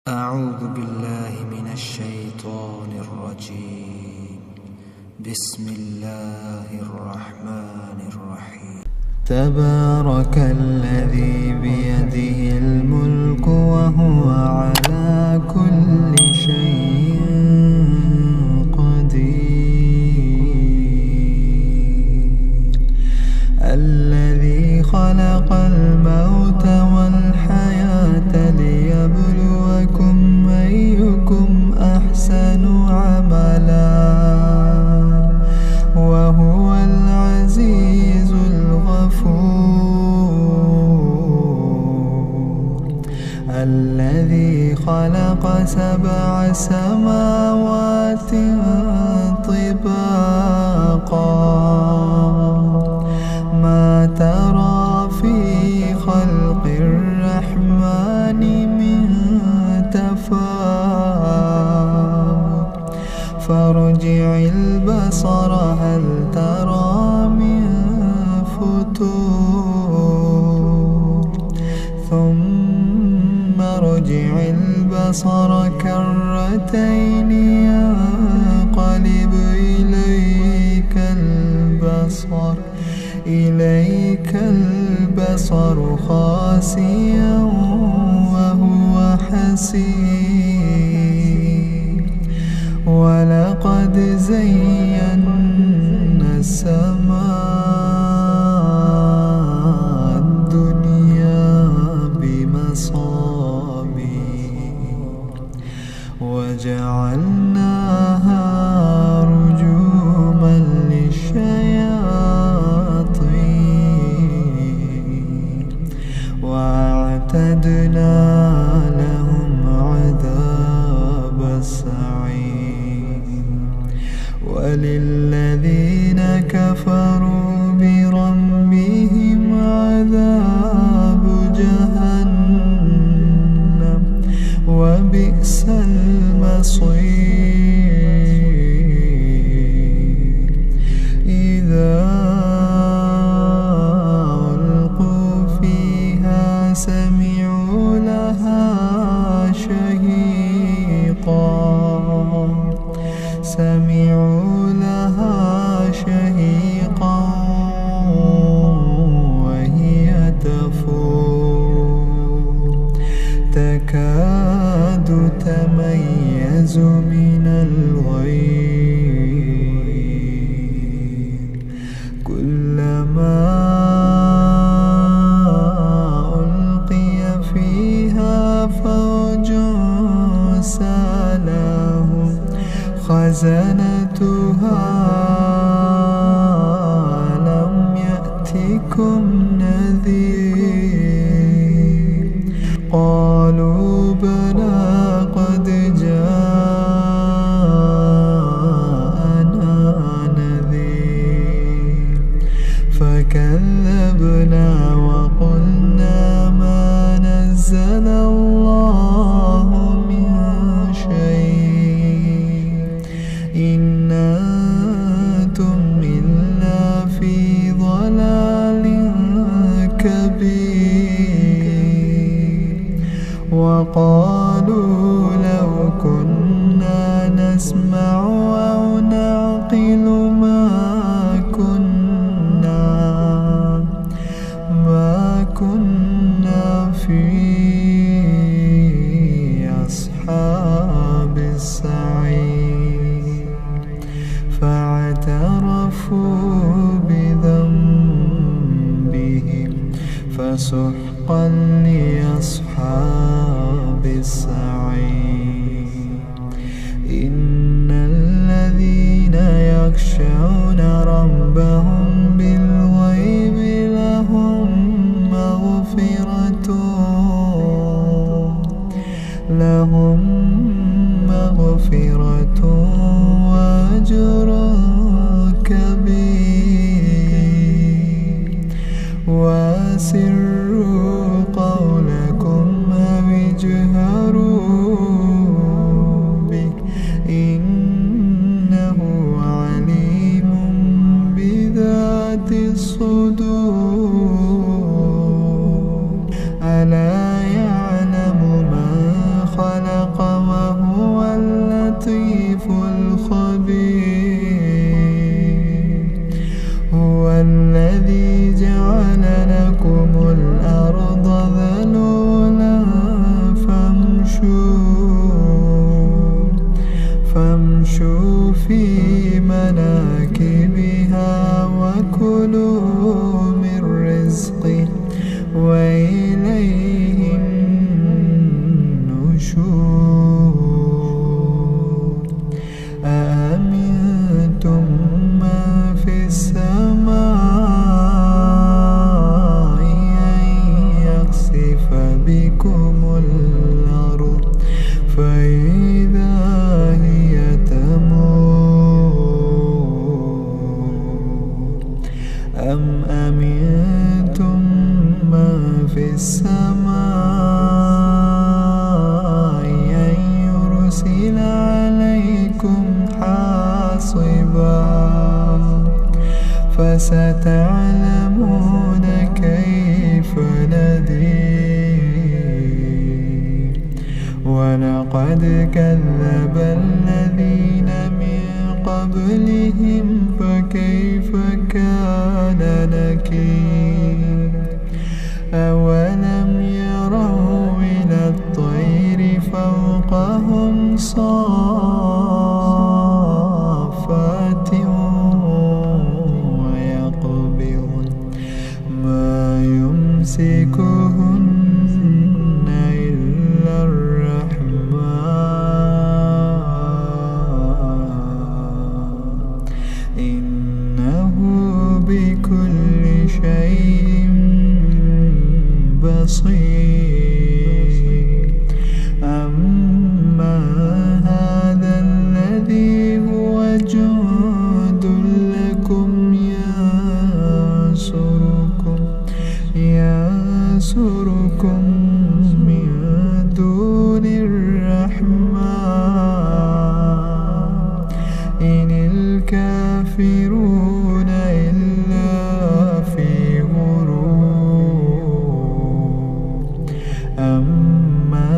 أعوذ بالله من الشيطان الرجيم. بسم الله الرحمن الرحيم. تبارك الذي بيده الملك وهو على كل شيء قدير. الذي خلق الموت والحياة ليبلوكم أيكم أحسن عملا وهو العزيز الغفور. الذي خلق 7 سماوات طباقا ما ترى في خلق الرحمن من تفاوت فارجع البصر هل ترى من فتور ثم ارجع البصر كرتين ينقلب إليك البصر خاسئا وهو حسير. ولقد زينا السماء الدنيا بمصابيح وجعلناها رجوما للشياطين وأعتدنا لهم عذاب السعير. وللذين كفروا بربهم عذاب جهنم وبئس المصير. إذا ألقوا فيها سمعوا لها شهيقا وهي تفور تكاد تميز من الغيظ كلما ألقي فيها فوج سألهم خزنتها ألم يأتكم نذير قالوا بلى قد جاءنا نذير فكذبنا وقلنا ما نزل الله من شيء إن أنتم إلا في ضلال كبير. وقالوا لو كنا نسمع أو نعقل ما كنا في أصحاب السعير. فاعترفوا بذنبهم فسحقا لأصحاب السعير. إن الذين يخشون ربهم بالغيب لهم مغفرة وأجر كبير. وأسروا قولكم أو اجهروا به إنه عليم بذات الصدور. ألا يعلم من خلق فامشوا في مناكبها وكلوا من رزقه وإليه النشور أأمنتم من في السماء أن يخسف بكم الأرض فإذا هي تمور أم أمنتم من في السماء أن يرسل عليكم حاصبا فستعلمون كيف نذير ولقد كذب الذين من قبلهم فكيف كان نكير أولم يروا إلى الطير فوقهم صافات ويقبضن ما يمسكهن إلا الرحمن إنه بكل شيء بصير أما هذا الذي هو جند لكم ينصركم من دون الرحمن إن الكافرون إلا في غرور أما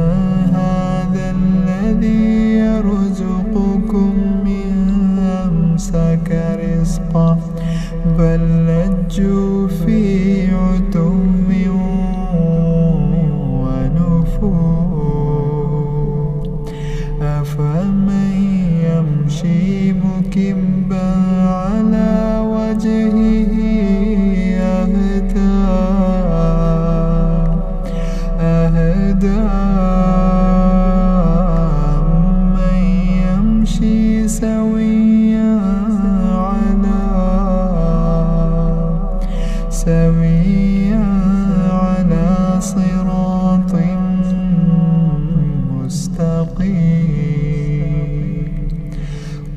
هذا الذي يرزقكم من أمسك رزقه بل لجوا في عتو ونفور أفمن يمشي مكبا على وجهه أهدى أمن يمشي سويا على صراط مستقيم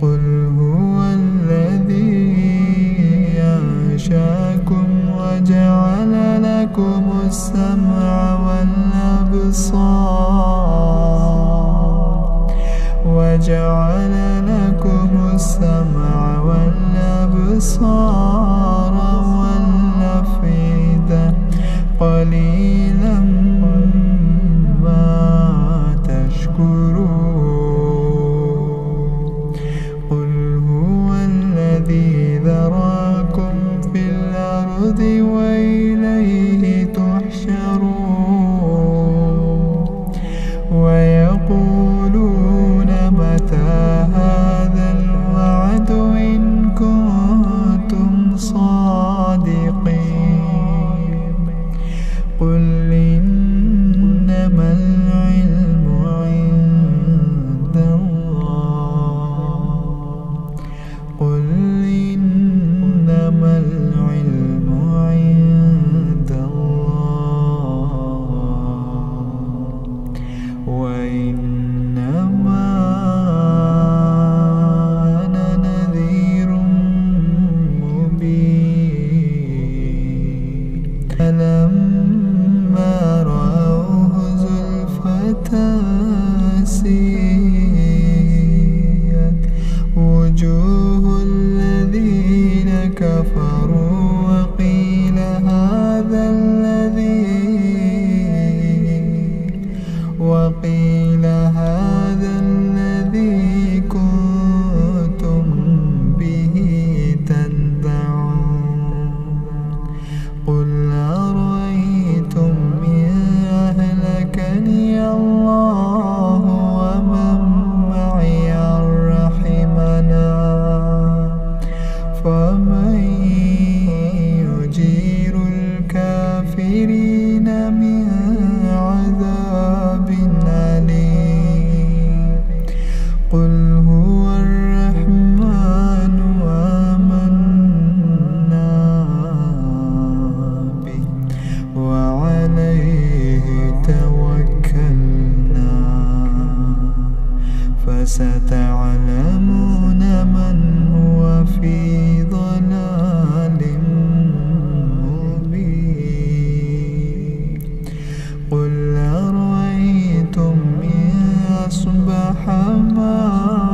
قل هو الذي أنشأكم وجعل لكم السمع والأبصار والأفئدة قليلا ما تشكرون قل هو الذي ذراكم في الأرض وإليه تحشرون ويقولون متى هذا الوعد إن كنتم صادقين قل إنما العلم عند الله قل إنما العلم عند الله وإنما أنا نذير مبين فلما رأوه زلفة سيئت وجوه الذين كفروا وقيل هذا الذي فستعلمون من هو في ضلال مبين. قل أرأيتم إن أصبح ماؤكم